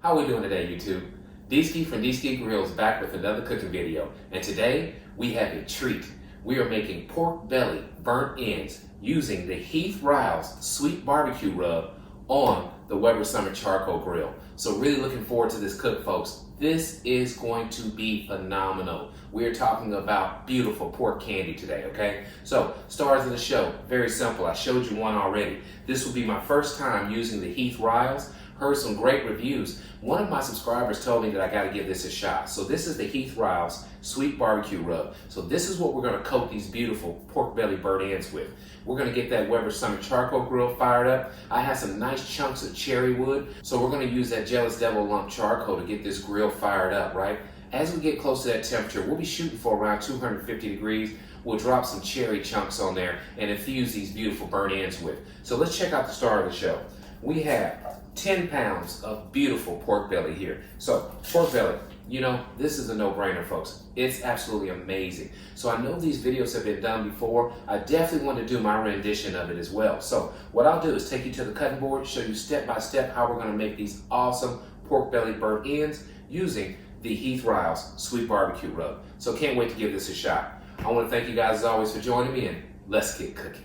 How we doing today, YouTube? D-Ski from D-Ski Grillz back with another cooking video. And today, we have a treat. We are making pork belly burnt ends using the Heath Riles sweet barbecue rub on the Weber Summer charcoal grill. So really looking forward to this cook, folks. This is going to be phenomenal. We're talking about beautiful pork candy today, okay? So, stars of the show, very simple. I showed you one already. This will be my first time using the Heath Riles. Heard some great reviews. One of my subscribers told me that I gotta give this a shot. So this is the Heath Riles sweet barbecue rub. So this is what we're gonna coat these beautiful pork belly burnt ends with. We're gonna get that Weber Summer charcoal grill fired up. I have some nice chunks of cherry wood. So we're gonna use that Jealous Devil lump charcoal to get this grill fired up, right? As we get close to that temperature, we'll be shooting for around 250 degrees. We'll drop some cherry chunks on there and infuse these beautiful burnt ends with. So let's check out the star of the show. We have 10 pounds of beautiful pork belly here. So, pork belly, you know, this is a no-brainer, folks. It's absolutely amazing. So I know these videos have been done before. I definitely want to do my rendition of it as well. So what I'll do is take you to the cutting board, show you step-by-step how we're going to make these awesome pork belly burnt ends using the Heath Riles sweet barbecue rub. So can't wait to give this a shot. I want to thank you guys as always for joining me, and let's get cooking.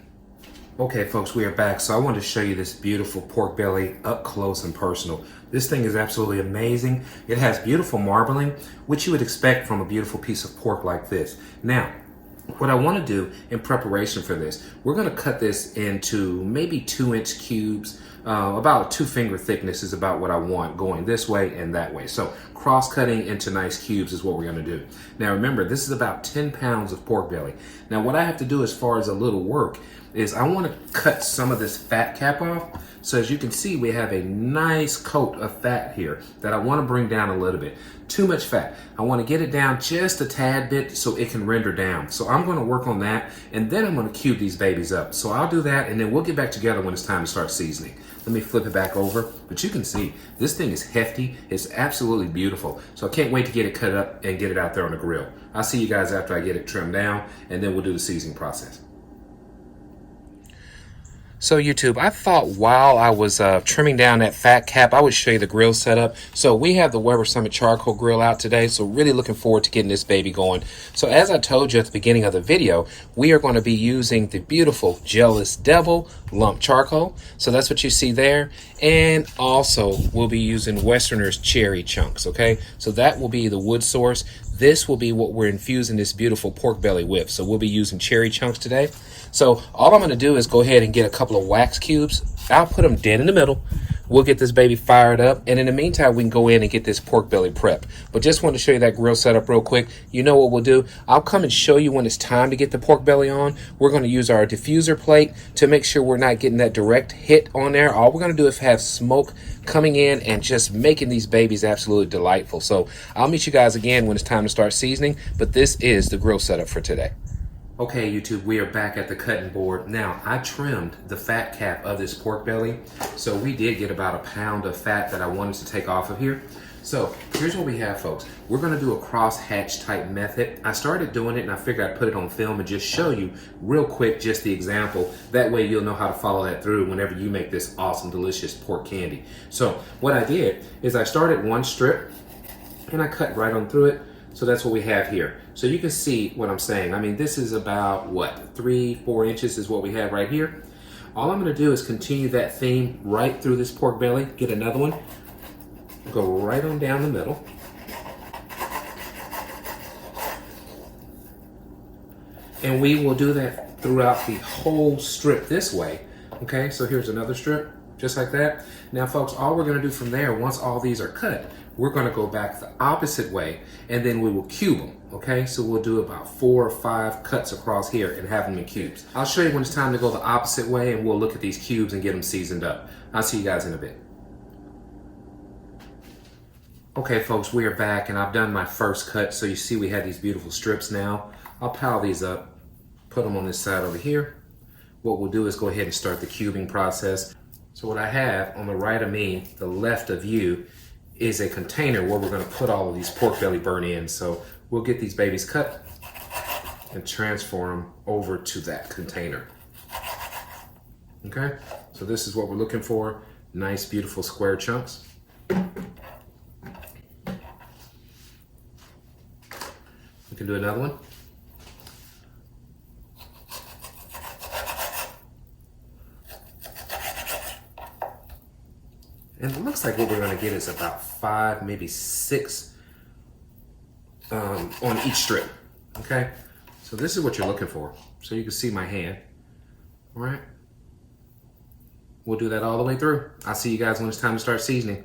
Okay, folks, we are back. So I wanted to show you this beautiful pork belly up close and personal. This thing is absolutely amazing. It has beautiful marbling, which you would expect from a beautiful piece of pork like this. Now, what I want to do in preparation for this, we're going to cut this into maybe 2-inch cubes. About 2-finger thickness is about what I want, going this way and that way. So cross-cutting into nice cubes is what we're going to do. Now remember, this is about 10 pounds of pork belly. Now what I have to do as far as a little work is I want to cut some of this fat cap off. So as you can see, we have a nice coat of fat here that I want to bring down a little bit. Too much fat. I want to get it down just a tad bit so it can render down. So I'm going to work on that, and then I'm going to cube these babies up. So I'll do that, and then we'll get back together when it's time to start seasoning. Let me flip it back over. But you can see, this thing is hefty. It's absolutely beautiful. So I can't wait to get it cut up and get it out there on the grill. I'll see you guys after I get it trimmed down, and then we'll do the seasoning process. So YouTube, I thought while I was trimming down that fat cap, I would show you the grill setup. So we have the Weber Summer charcoal grill out today, so really looking forward to getting this baby going. So as I told you at the beginning of the video, we are going to be using the beautiful Jealous Devil lump charcoal. So that's what you see there. And also we'll be using Westerner's cherry chunks, okay? So that will be the wood source. This will be what we're infusing this beautiful pork belly with. So we'll be using cherry chunks today. So all I'm going to do is go ahead and get a couple of wax cubes. I'll put them dead in the middle. We'll get this baby fired up. And in the meantime, we can go in and get this pork belly prepped. But just wanted to show you that grill setup real quick. You know what we'll do? I'll come and show you when it's time to get the pork belly on. We're going to use our diffuser plate to make sure we're not getting that direct hit on there. All we're going to do is have smoke coming in and just making these babies absolutely delightful. So I'll meet you guys again when it's time to start seasoning. But this is the grill setup for today. Okay, YouTube, we are back at the cutting board. Now, I trimmed the fat cap of this pork belly, so we did get about a pound of fat that I wanted to take off of here. So here's what we have, folks. We're going to do a cross-hatch type method. I started doing it, and I figured I'd put it on film and just show you real quick just the example. That way you'll know how to follow that through whenever you make this awesome, delicious pork candy. So what I did is I started one strip, and I cut right on through it. So that's what we have here. So you can see what I'm saying. I mean, this is about, what, 3-4 inches is what we have right here. All I'm gonna do is continue that theme right through this pork belly, get another one, go right on down the middle. And we will do that throughout the whole strip this way. Okay, so here's another strip, just like that. Now folks, all we're gonna do from there, once all these are cut, we're going to go back the opposite way, and then we will cube them, okay? So we'll do about 4 or 5 cuts across here and have them in cubes. I'll show you when it's time to go the opposite way, and we'll look at these cubes and get them seasoned up. I'll see you guys in a bit. Okay, folks, we are back, and I've done my first cut, so you see we have these beautiful strips now. I'll pile these up, put them on this side over here. What we'll do is go ahead and start the cubing process. So what I have on the right of me, the left of you, is a container where we're going to put all of these pork belly burnt ends. So we'll get these babies cut and transfer them over to that container. Okay, so this is what we're looking for. Nice, beautiful square chunks. can do another one. And it looks like what we're going to get is about 5, maybe 6 on each strip. Okay, so this is what you're looking for. So you can see my hand. All right. We'll do that all the way through. I'll see you guys when it's time to start seasoning.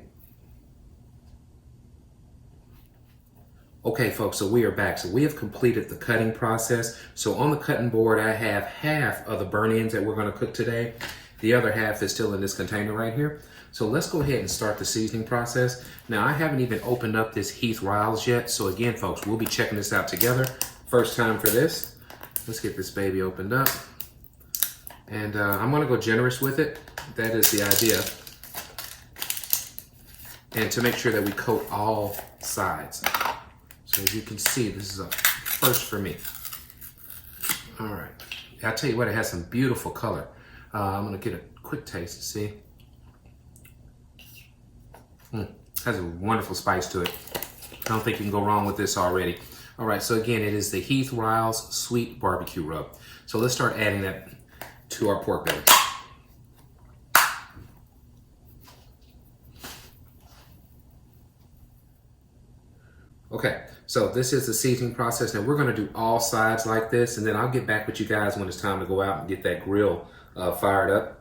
Okay, folks, so we are back. So we have completed the cutting process. So on the cutting board, I have half of the burnt ends that we're going to cook today. The other half is still in this container right here. So let's go ahead and start the seasoning process. Now, I haven't even opened up this Heath Ryals yet. So again, folks, we'll be checking this out together. First time for this. Let's get this baby opened up. And I'm going to go generous with it. That is the idea. And to make sure that we coat all sides. So as you can see, this is a first for me. All right. I'll tell you what, it has some beautiful color. I'm going to get a quick taste to see. Has a wonderful spice to it. I don't think you can go wrong with this already. All right, so again, it is the Heath Ryals Sweet Barbecue Rub. So let's start adding that to our pork belly. Okay, so this is the seasoning process. Now we're gonna do all sides like this, and then I'll get back with you guys when it's time to go out and get that grill fired up.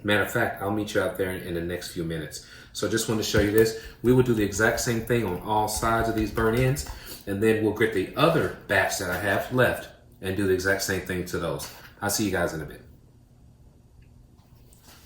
Matter of fact, I'll meet you out there in the next few minutes. So just wanted to show you this. We will do the exact same thing on all sides of these burnt ends, and then we'll get the other batch that I have left and do the exact same thing to those. I'll see you guys in a bit.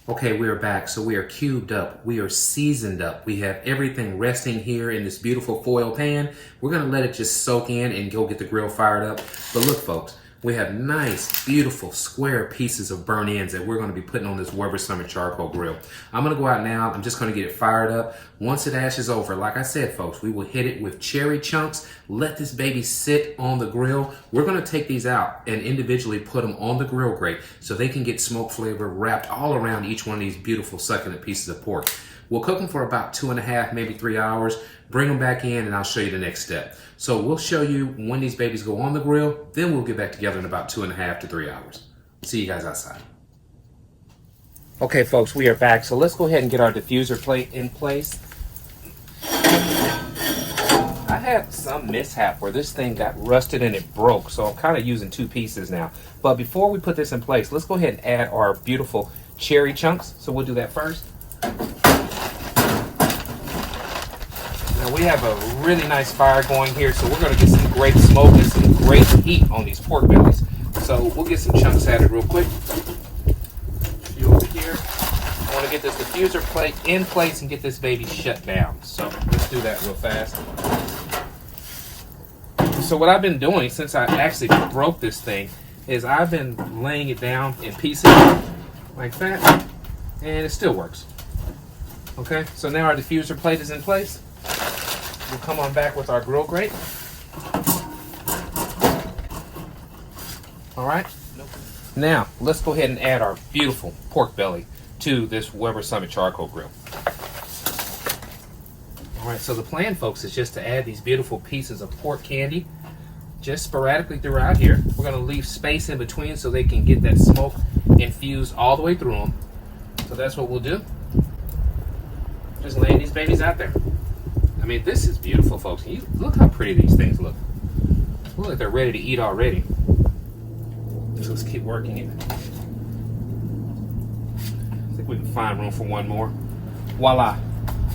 Okay, we are back. So we are cubed up. We are seasoned up. We have everything resting here in this beautiful foil pan. We're gonna let it just soak in and go get the grill fired up. But look, folks, we have nice, beautiful, square pieces of burnt ends that we're gonna be putting on this Weber Summit charcoal grill. I'm gonna go out now. I'm just gonna get it fired up. Once it ashes over, like I said, folks, we will hit it with cherry chunks. Let this baby sit on the grill. We're gonna take these out and individually put them on the grill grate so they can get smoke flavor wrapped all around each one of these beautiful succulent pieces of pork. We'll cook them for about 2.5, maybe 3 hours. Bring them back in and I'll show you the next step. So we'll show you when these babies go on the grill, then we'll get back together in about 2.5 to 3 hours. See you guys outside. Okay, folks, we are back. So let's go ahead and get our diffuser plate in place. I had some mishap where this thing got rusted and it broke, so I'm kind of using 2 pieces now. But before we put this in place, let's go ahead and add our beautiful cherry chunks. So we'll do that first. Now we have a really nice fire going here, so we're going to get some great smoke and some great heat on these pork bellies. So we'll get some chunks added real quick. You over here. I want to get this diffuser plate in place and get this baby shut down. So let's do that real fast. So what I've been doing since I actually broke this thing is I've been laying it down in pieces like that, and it still works. Okay, so now our diffuser plate is in place. We'll come on back with our grill grate. All right. Now, let's go ahead and add our beautiful pork belly to this Weber Summit charcoal grill. All right, so the plan, folks, is just to add these beautiful pieces of pork candy just sporadically throughout here. We're going to leave space in between so they can get that smoke infused all the way through them. So that's what we'll do. Just laying these babies out there. I mean, this is beautiful, folks. You look how pretty these things look. Look like they're ready to eat already. So let's keep working it. I think we can find room for one more. Voila.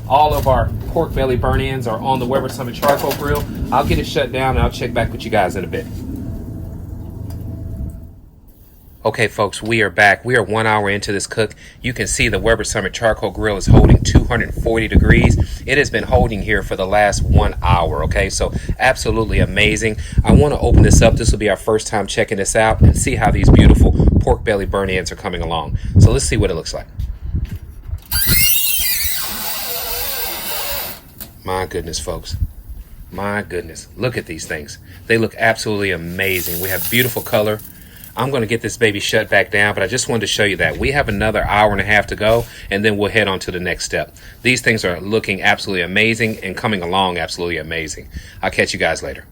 All of our pork belly burnt ends are on the Weber Summit charcoal grill. I'll get it shut down and I'll check back with you guys in a bit. Okay, folks, we are back. We are 1 hour into this cook. You can see the Weber Summit charcoal grill is holding 240 degrees. It has been holding here for the last 1 hour, okay? So absolutely amazing. I want to open this up. This will be our first time checking this out and see how these beautiful pork belly burnt ends are coming along. So let's see what it looks like. My goodness, folks. My goodness. Look at these things. They look absolutely amazing. We have beautiful color. I'm going to get this baby shut back down, but I just wanted to show you that. We have another hour and a half to go, and then we'll head on to the next step. These things are looking absolutely amazing and coming along absolutely amazing. I'll catch you guys later.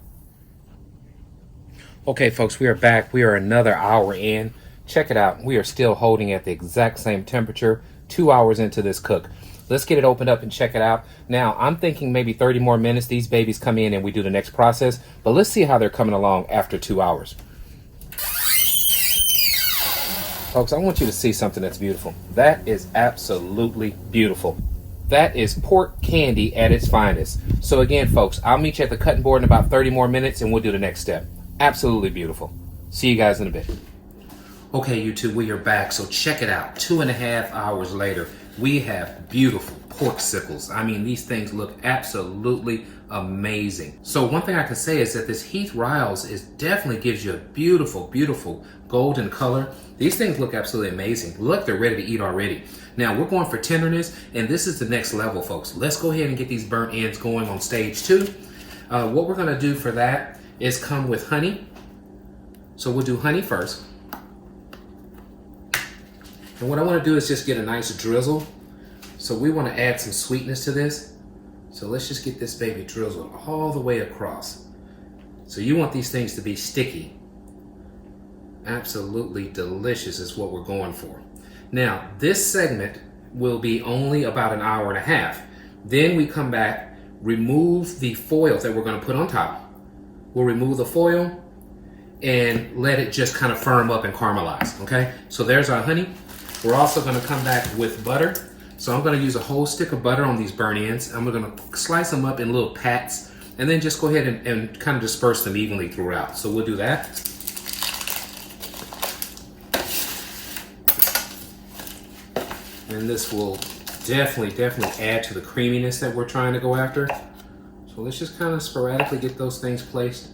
Okay, folks, we are back. We are another hour in. Check it out. We are still holding at the exact same temperature, 2 hours into this cook. Let's get it opened up and check it out. Now, I'm thinking maybe 30 more minutes. These babies come in and we do the next process. But let's see how they're coming along after 2 hours. Folks, I want you to see something that's beautiful. That is absolutely beautiful. That is pork candy at its finest. So again, folks, I'll meet you at the cutting board in about 30 more minutes and we'll do the next step. Absolutely beautiful. See you guys in a bit. Okay, YouTube, we are back. So check it out. 2.5 hours later, we have beautiful pork sickles. I mean, these things look absolutely amazing. So one thing I can say is that this Heath Grillz definitely gives you a beautiful, beautiful golden color. These things look absolutely amazing. Look, they're ready to eat already. Now we're going for tenderness, and this is the next level, folks. Let's go ahead and get these burnt ends going on stage 2. What we're gonna do for that is come with honey. So we'll do honey first. And what I want to do is just get a nice drizzle. So we want to add some sweetness to this. So let's just get this baby drizzled all the way across. So you want these things to be sticky. Absolutely delicious is what we're going for. Now, this segment will be only about 1.5 hours. Then we come back, remove the foils that we're going to put on top. We'll remove the foil and let it just kind of firm up and caramelize, okay? So there's our honey. We're also gonna come back with butter. So I'm gonna use a whole stick of butter on these burnt ends. I'm gonna slice them up in little pats and then just go ahead and kind of disperse them evenly throughout. So we'll do that. And this will definitely add to the creaminess that we're trying to go after. So let's just kind of sporadically get those things placed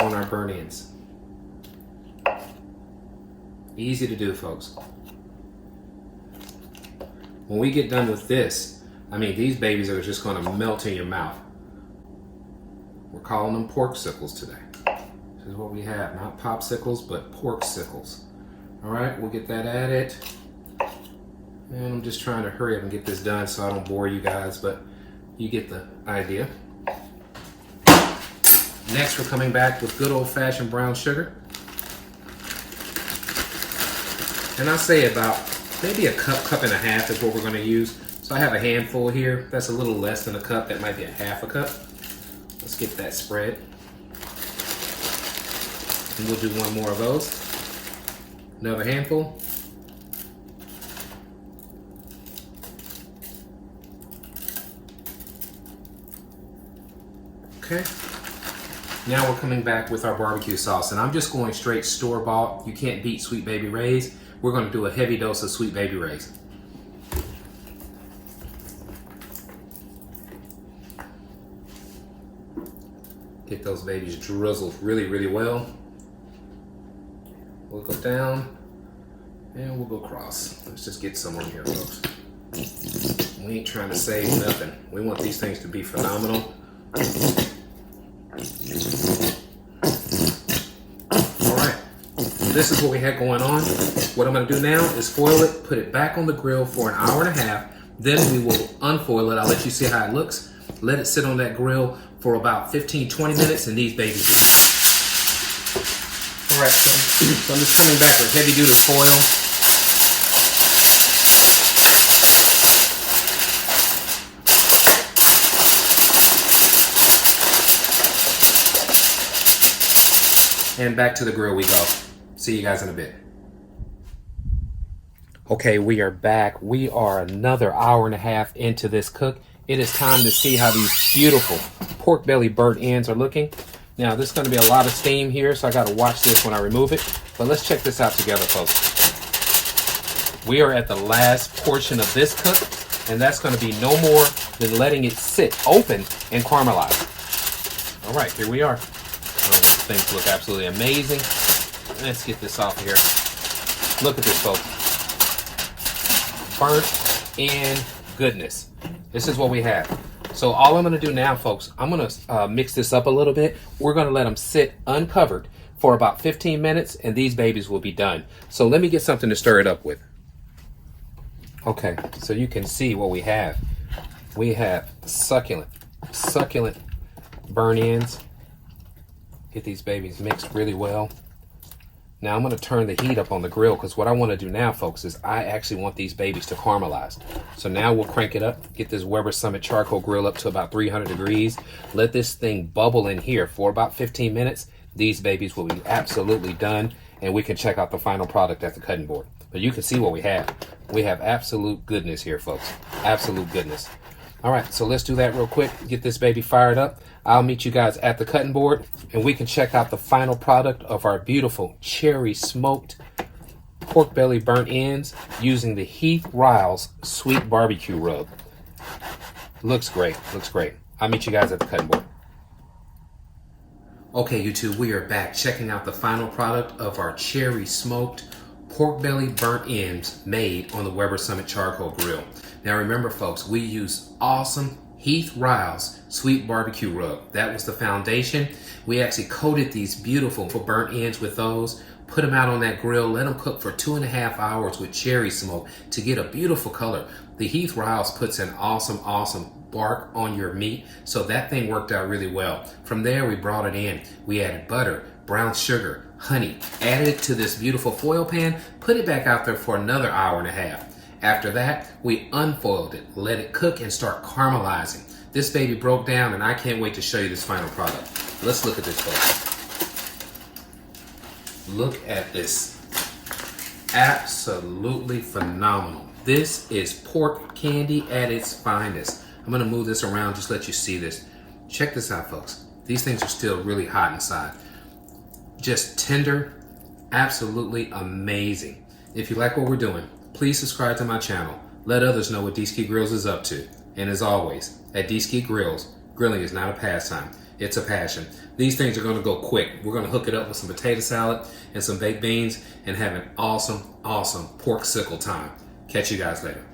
on our burnt ends. Easy to do, folks. When we get done with this, I mean, these babies are just gonna melt in your mouth. We're calling them pork sickles today. This is what we have, not popsicles, but pork sickles. All right, we'll get that added. And I'm just trying to hurry up and get this done so I don't bore you guys, but you get the idea. Next, we're coming back with good old-fashioned brown sugar. And I say about maybe a cup and a half is what we're going to use. So I have a handful here. That's a little less than a cup. That might be 1/2 cup. Let's get that spread. And we'll do one more of those. Another handful. Okay. Now we're coming back with our barbecue sauce, and I'm just going straight store-bought. You can't beat Sweet Baby Ray's. We're going to do a heavy dose of Sweet Baby Ray's. Get those babies drizzled really well. We'll go down and we'll go across. Let's just get some on here, folks. We ain't trying to save nothing. We want these things to be phenomenal. This is what we had going on. What I'm going to do now is foil it, put it back on the grill for 1.5 hours. Then we will unfoil it. I'll let you see how it looks. Let it sit on that grill for about 15-20 minutes, and these babies. All right, so I'm just coming back with heavy duty foil. And back to the grill we go. See you guys in a bit. Okay, we are back. We are another 1.5 hours into this cook. It is time to see how these beautiful pork belly burnt ends are looking. Now, there's going to be a lot of steam here, so I got to watch this when I remove it. But let's check this out together, folks. We are at the last portion of this cook, and that's going to be no more than letting it sit open and caramelize. All right, here we are. Things look absolutely amazing. Let's get this off here. Look at this, folks. Burnt end goodness. This is what we have. So all I'm going to do now, folks, I'm going to mix this up a little bit. We're going to let them sit uncovered for about 15 minutes, and these babies will be done. So let me get something to stir it up with. Okay, so you can see what we have. We have succulent burnt ends. Get these babies mixed really well. Now I'm going to turn the heat up on the grill because what I want to do now, folks, is I actually want these babies to caramelize. So now we'll crank it up, get this Weber Summit charcoal grill up to about 300 degrees. Let this thing bubble in here for about 15 minutes. These babies will be absolutely done, and we can check out the final product at the cutting board. But you can see what we have. We have absolute goodness here, folks. Absolute goodness. All right, so let's do that real quick. Get this baby fired up. I'll meet you guys at the cutting board, and we can check out the final product of our beautiful cherry smoked pork belly burnt ends using the Heath Riles sweet barbecue rub. Looks great, looks great. I'll meet you guys at the cutting board. Okay, YouTube, we are back checking out the final product of our cherry smoked pork belly burnt ends made on the Weber Summit charcoal grill. Now remember, folks, we use awesome Heath Riles sweet barbecue rub. That was the foundation. We actually coated these beautiful burnt ends with those, put them out on that grill, let them cook for 2.5 hours with cherry smoke to get a beautiful color. The Heath Riles puts an awesome bark on your meat, so that thing worked out really well. From there, we brought it in. We added butter, brown sugar, honey, added it to this beautiful foil pan, put it back out there for another 1.5 hours. After that, we unfoiled it, let it cook and start caramelizing. This baby broke down, and I can't wait to show you this final product. Let's look at this, folks. Look at this. Absolutely phenomenal. This is pork candy at its finest. I'm gonna move this around, just let you see this. Check this out, folks. These things are still really hot inside. Just tender, absolutely amazing. If you like what we're doing, please subscribe to my channel. Let others know what D-Ski Grillz is up to. And as always, at D-Ski Grillz, grilling is not a pastime, it's a passion. These things are gonna go quick. We're gonna hook it up with some potato salad and some baked beans and have an awesome pork sickle time. Catch you guys later.